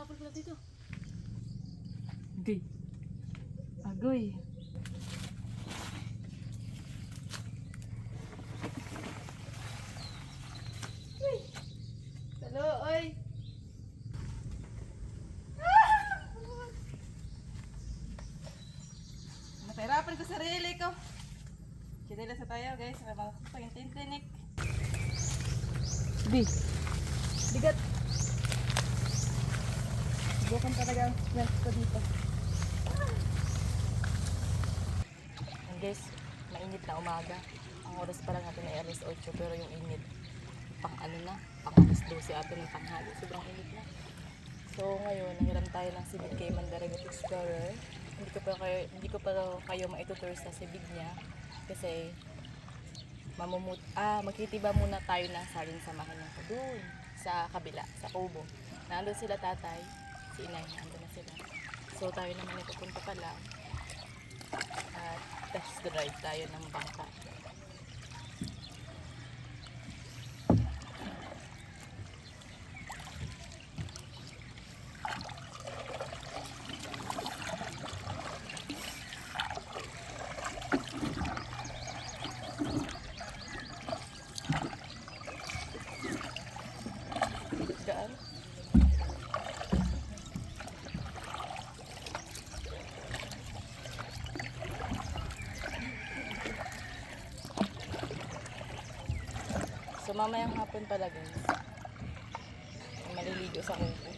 kapal pala dito. Okay. Agoy. Uy! Talo, oy! Napahirapan ko sarili ko. Kinila sa tayo guys, sa mga tinik. Di. Bigat. Bukan talaga ang strength ko dito. And guys, mainit na umaga. Ang oras pa lang natin ay alas 8 pero yung init pang ano na, pang alas 12 atin ng tanghali. Sobrang init na. So ngayon, nahiram tayo ng Sibig kay Mandaragat Explorer. Hindi ko pa kayo maitutur sa Sibig niya kasi magtitiba muna tayo ng salin samahan niya ko doon sa kabila, sa kubo. Nandun sila tatay, si inay, nandun na sila. So tayo naman ipupunta pa lang at test drive tayo ng bangka. Gaan. So mamayang hapon pala guys, maliligo sa kubo.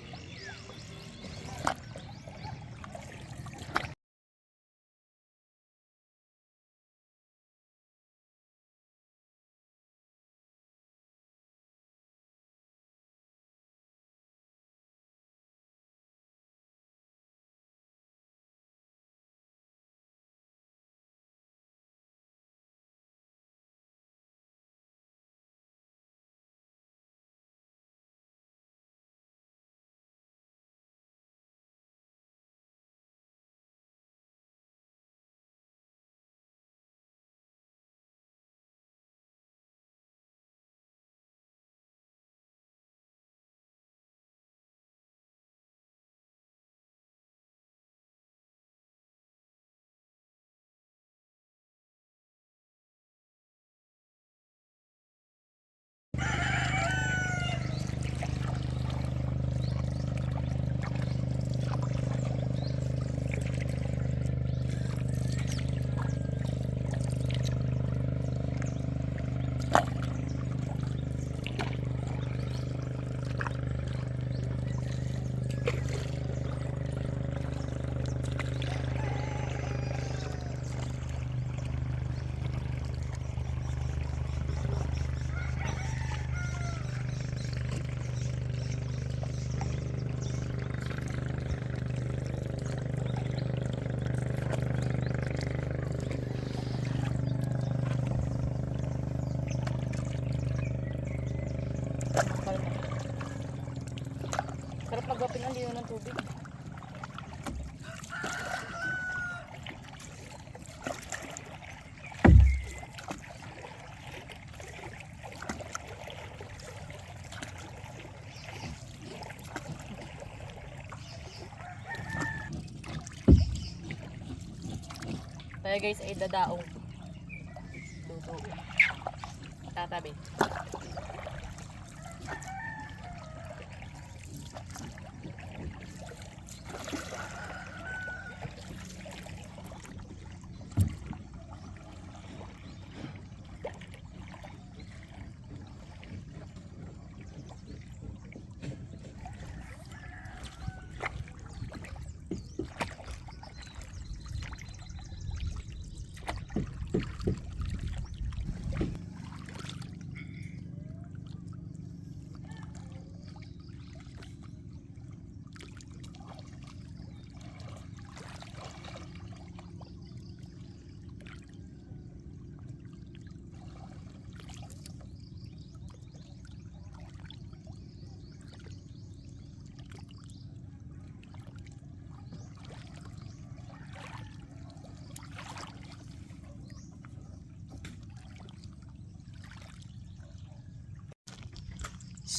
Sarap magwapin ang lino ng tubig. Tayo guys ay dadaong. Luto. Tatabi.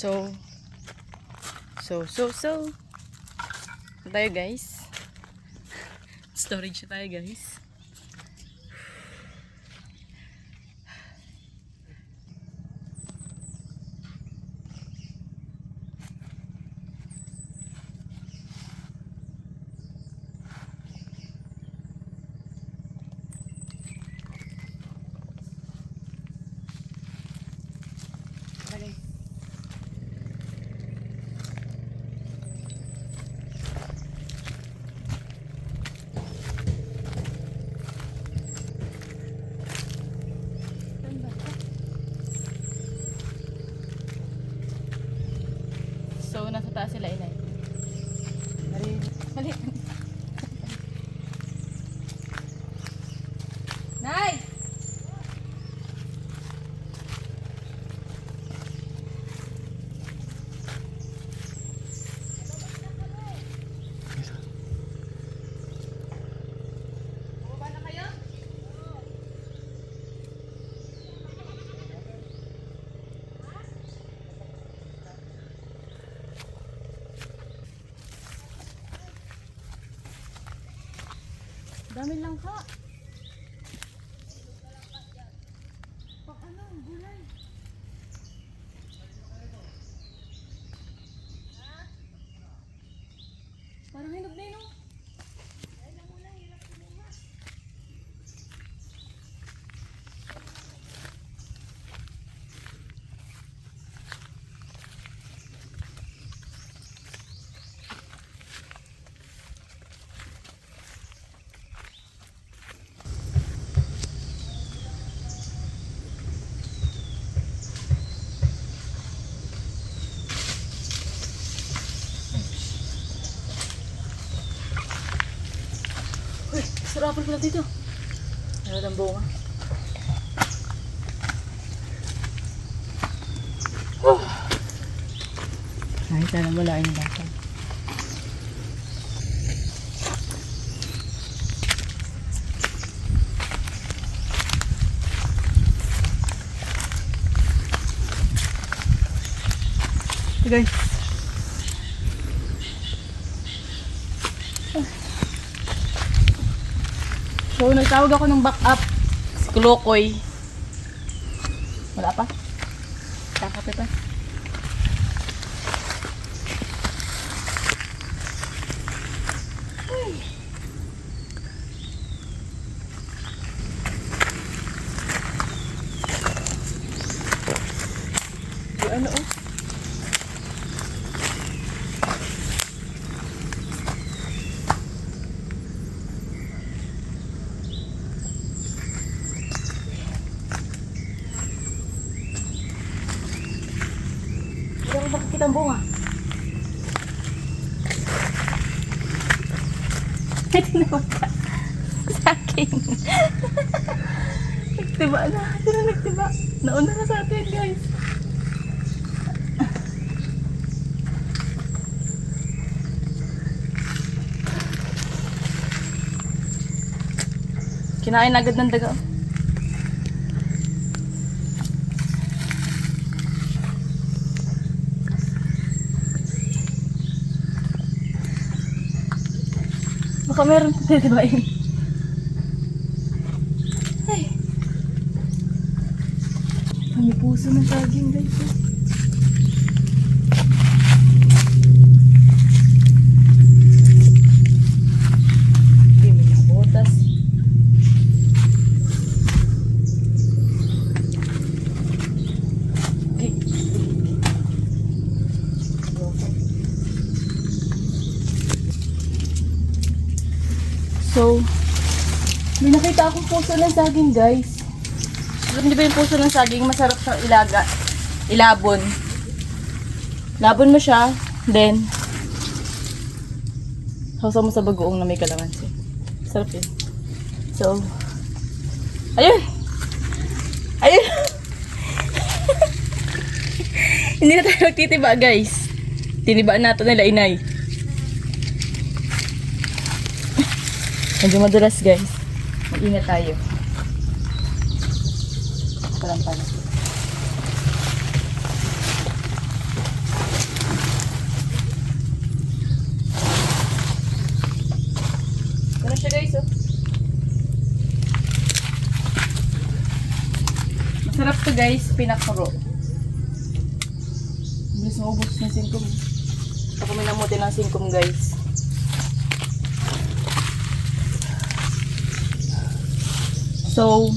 So Ito tayo guys. Storage na tayo guys. So, nasa taas sila inay. Mali. Nay! Bumaba na kayo? Dami lang ka. Pag ano, gulay. Parang hinog na yun, oh. Uy, sarapal pala dito. Meron ang bunga. Ay, sana wala yung bata. Guys. So, nagtawag ako ng backup. Si Kulokoy. Wala pa? Kakape pa. Ano, oh? Hindi bakit kita ang bunga. Ay, tinawag ka sa akin. Nagtiba na. Sino nagtiba? Nauna na sa atin, guys. Kinain agad ng daga. Baka meron pa, diba yun? Ay. May puso ng saging, guys. Hindi, may mga botas. So, may nakita akong puso ng saging, guys. Alam niyo ba yung puso ng saging? Masarap siyang ilaga. Ilabon. Labon mo siya, then sausaw mo sa bagoong na may kalamansi. Sarap yun. So, ayun! Ayun! Hindi na tayo magtitiba, guys. Tinibaan natin nila, inay. Medyo madulas, guys. Mag-ingat tayo. Palang-palang. guys, pinakuro. Bilis maubos ng singkom. Ito kami namuti ng singkom guys. So,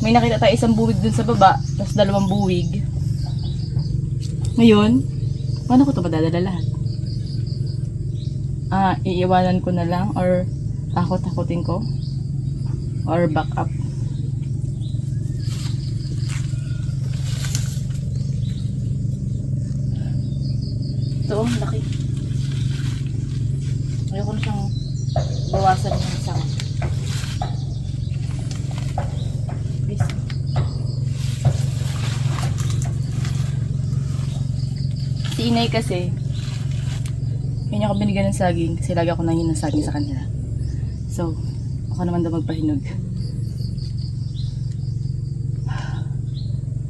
may nakita tayo isang buwig dun sa baba, tapos 2 buwig. Ngayon, paano ko ito madadala lahat? Iiwanan ko na lang or takot-takutin ko or back up. Ito, laki. Ayoko na siyang bawasan ng isang. Si inay kasi, kanya ako binigyan ng saging kasi lagi ako nangin ng saging sa kanila. So, ako naman daw magpahinog.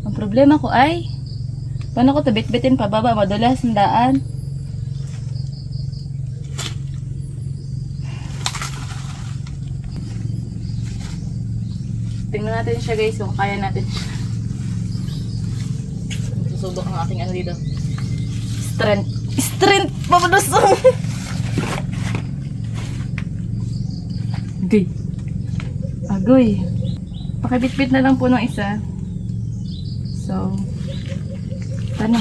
Ang problema ko ay, paano ko ito bit-bitin pababa, madulas ang daan. Tingnan natin siya guys, kung kaya natin siya. Susubok ang aking ano dito. Strength! Papadusong! Okay. Agoy. Pakibit-bit na lang po ng isa. So, paano?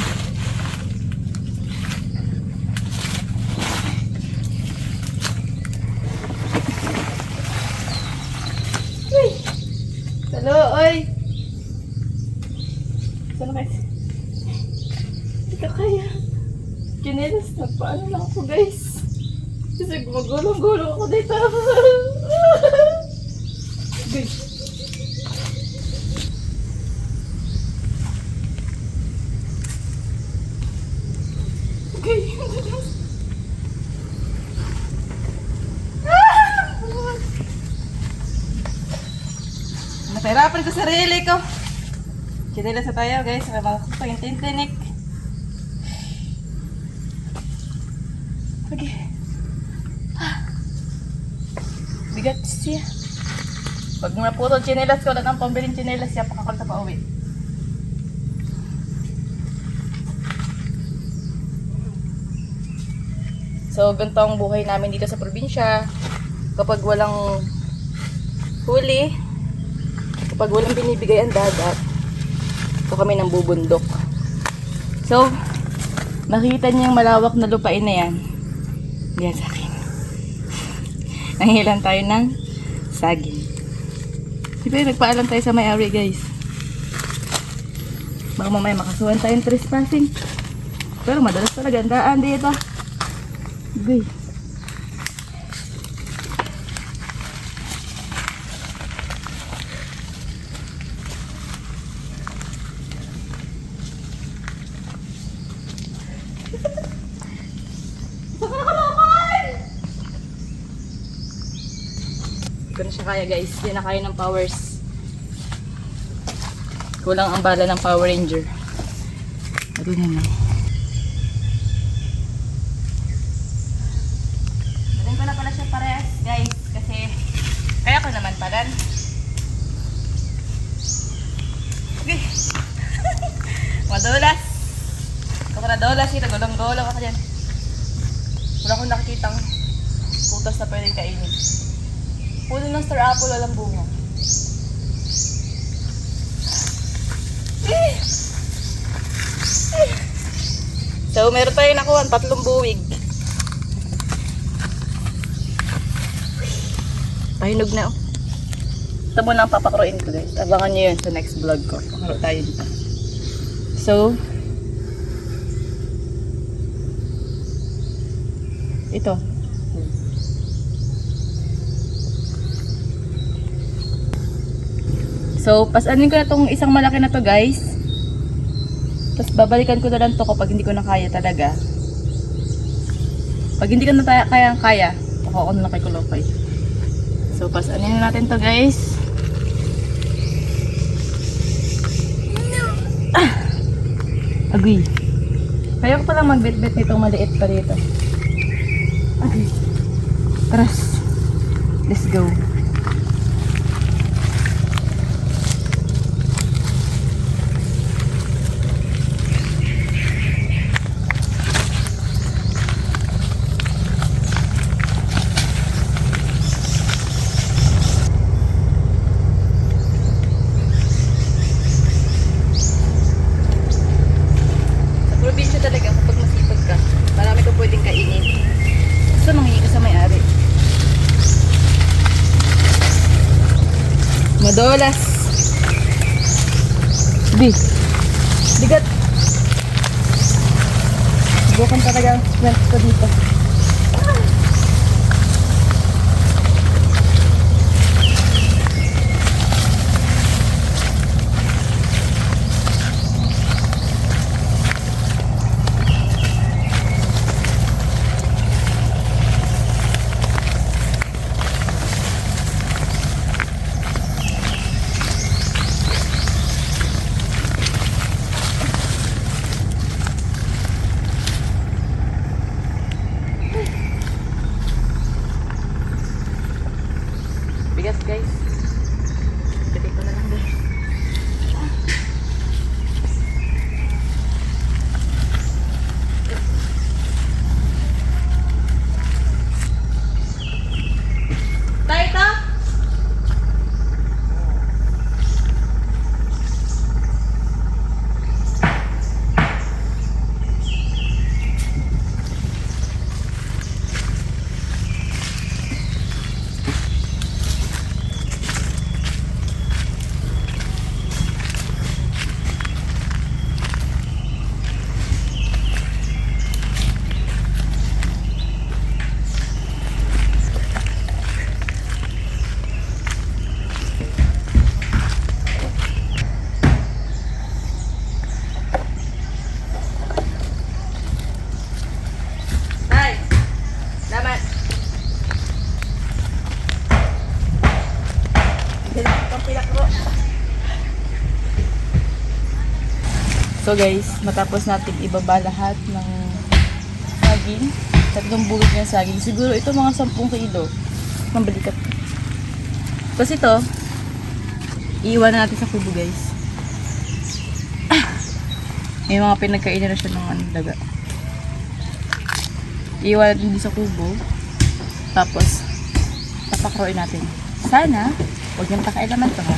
Uy! Hello, oy! Saan kayo? Ito kaya. Chinelas na paano lang ako guys. Kasi gumagulong-gulong ako dito. Guys. Okay. Napahirapan ko sarili ko. Chinelas na tayo guys. May mga pag-intintinik. Okay. Bigat siya. Pag naputol chinelas ko, lang pambiling chinelas siya, pakakalta pa uwi. So, ganito ang buhay namin dito sa probinsya. Kapag walang huli, kapag walang binibigay ang dagat, ito kami nang bubundok. So, nakita niyo yung malawak na lupain na yan. Yan sa akin. Nangilan tayo ng saging. Siyempre, nagpaalam tayo sa may-ari guys. Baka mamaya makasuhan tayong trespassing. Pero madalas talaga ang daan dito. Okay. Hindi ko na siya kaya guys. Hindi na kaya ng powers. Kulang ang bala ng Power Ranger. Ito na lang. Galing ko na pala siya parehas guys. Kasi kaya ko naman pala. Okay. Madulas. Kapag nadulas, nagulong-gulong ako dyan. Wala akong nakikitang putas na pwedeng kainin. Puno ng star apple, walang bunga. So, meron tayo nakuha 3 buwig. Pahinog na. Ito muna ang papakroin ko guys. Abangan nyo yun sa next vlog ko. Pakaro tayo dito. So, ito. So, pasanin ko na itong isang malaki na to guys. Tapos babalikan ko na lang to kapag hindi ko na kaya talaga. Pag hindi ko na kaya, ako na lang kay Kulopay. So, pasanin na natin to guys. Agoy. Kaya ko palang magbit-bit nitong maliit pa dito. Agoy. Taras. Let's go. pwedeng kainin. Basta manghingi ka sa may-ari. Madolas. Bigat. Bukan talaga ang strength ko dito. Bigas guys. Pwede ko na lang din. Tayo ito? So guys, matapos natin ibaba lahat ng saging, tatlong bulit ng saging, siguro ito mga 10 kilo ng balikat. Tapos ito, iiwan na natin sa kubo guys. May mga pinagkainan na siya ng daga. Iiwan natin din sa kubo. Tapos, tapakroin natin. Sana, huwag niyang pakailaman to ha.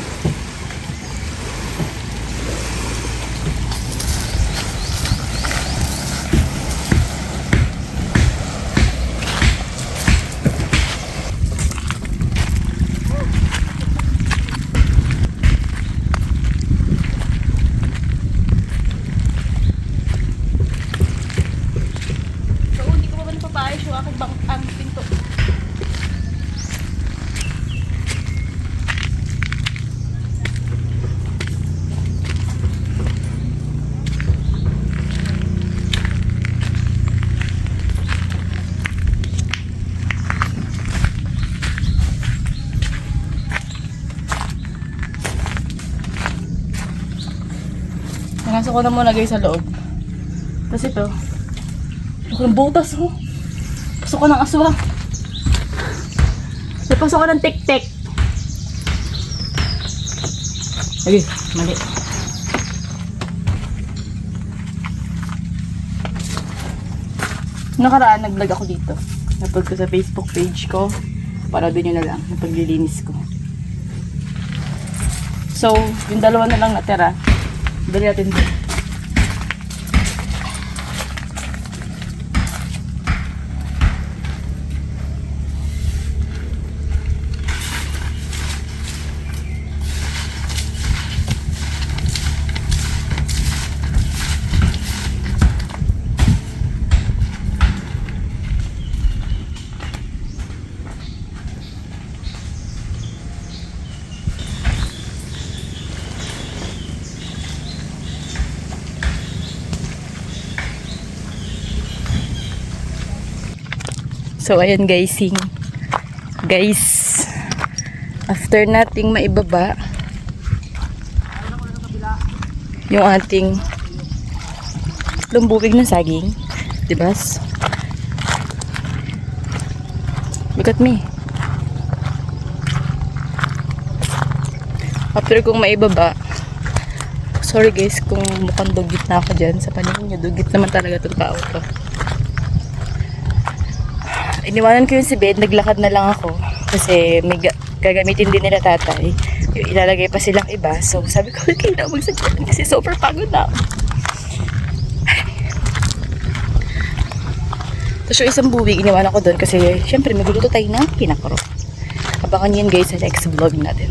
Ang pinto. Nangasok ko na muna guys sa loob. Tapos ito, ang butas oh. Pasok ko ng aswang. Napasok ko ng tik-tik. Lagi, mali. Nakaraan, nag-vlog ako dito. Napag ko sa Facebook page ko. Para doon nyo na lang, yung paglilinis ko. So, yung dalawa na lang natira. Dali natin doon. So, ayan guys, after nating maibaba yung ating lumbubig ng saging, diba? Look at me. After kong maibaba, sorry guys kung mukhang dugit na ako dyan. Sa paningin nyo, dugit naman talaga itong tao to. Iniwanan ko yung si bed, naglakad na lang ako kasi may gagamitin din nila tatay. Yung ilalagay pa silang iba. So sabi ko, okay na magsagyan kasi super pagod na ako. Tapos yung isang buwig, iniwan ako doon kasi syempre magluluto tayo ng pinakro. Abangan yun guys sa next vlog natin.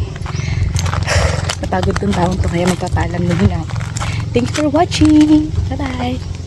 Napagod tong taong to kaya magpapaalam na din ako. Thanks for watching. Bye bye.